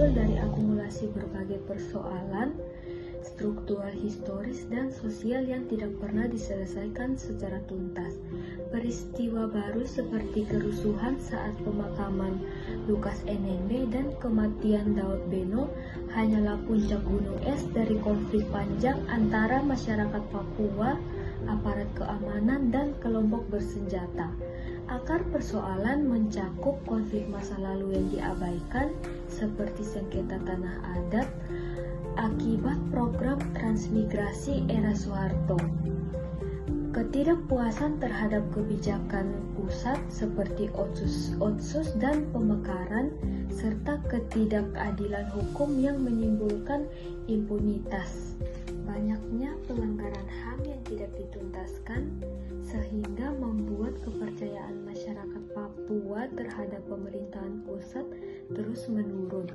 muncul dari akumulasi berbagai persoalan struktural, historis, dan sosial yang tidak pernah diselesaikan secara tuntas. Peristiwa baru seperti kerusuhan saat pemakaman Lukas NMB dan kematian Daud Beno hanyalah puncak gunung es dari konflik panjang antara masyarakat Papua, aparat keamanan, dan kelompok bersenjata. Akar persoalan mencakup konflik masa lalu yang diabaikan, seperti sengketa tanah adat, akibat program transmigrasi era Soeharto. Ketidakpuasan terhadap kebijakan pusat seperti otsus dan pemekaran, serta ketidakadilan hukum yang menimbulkan impunitas. Banyaknya pelanggaran HAM yang tidak dituntaskan, sehingga membuat kepercayaan masyarakat Papua terhadap pemerintahan pusat terus menurun.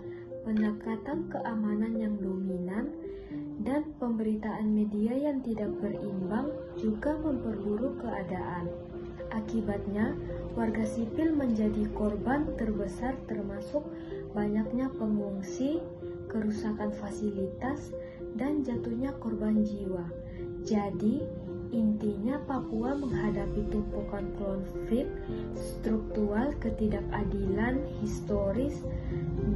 Pendekatan keamanan yang dominan dan pemberitaan media yang tidak berimbang juga memperburuk keadaan. Akibatnya, warga sipil menjadi korban terbesar, termasuk banyaknya pengungsi, kerusakan fasilitas, dan jatuhnya korban jiwa. Jadi, intinya Papua menghadapi tumpukan konflik struktural, ketidakadilan historis,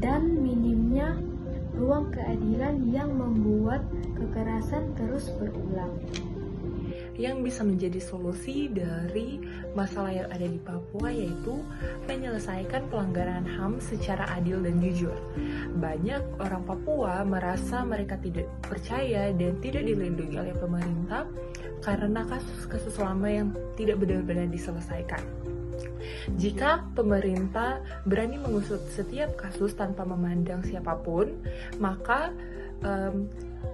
dan minimnya ruang keadilan yang membuat kekerasan terus berulang. Yang bisa menjadi solusi dari masalah yang ada di Papua yaitu menyelesaikan pelanggaran HAM secara adil dan jujur. Banyak orang Papua merasa mereka tidak percaya dan tidak dilindungi oleh pemerintah karena kasus-kasus lama yang tidak benar-benar diselesaikan. Jika pemerintah berani mengusut setiap kasus tanpa memandang siapapun, maka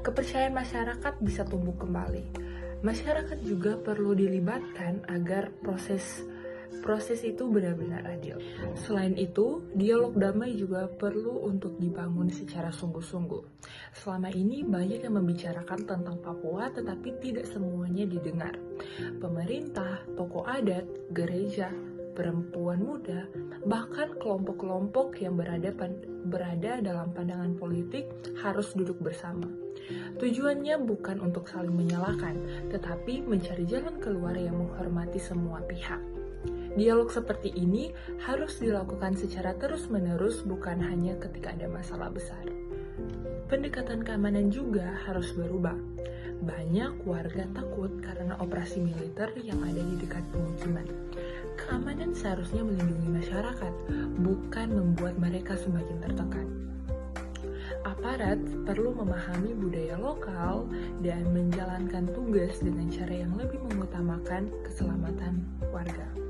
kepercayaan masyarakat bisa tumbuh kembali. Masyarakat juga perlu dilibatkan agar proses itu benar-benar adil. Selain itu, dialog damai juga perlu untuk dibangun secara sungguh-sungguh. Selama ini banyak yang membicarakan tentang Papua, tetapi tidak semuanya didengar. Pemerintah, tokoh adat, gereja, perempuan muda, bahkan kelompok-kelompok yang berada dalam pandangan politik harus duduk bersama. Tujuannya bukan untuk saling menyalahkan, tetapi mencari jalan keluar yang menghormati semua pihak. Dialog seperti ini harus dilakukan secara terus-menerus, bukan hanya ketika ada masalah besar. Pendekatan keamanan juga harus berubah. Banyak warga takut karena operasi militer yang ada di dekat pemukiman. Keamanan seharusnya melindungi masyarakat, bukan membuat mereka semakin tertekan. Aparat perlu memahami budaya lokal dan menjalankan tugas dengan cara yang lebih mengutamakan keselamatan warga.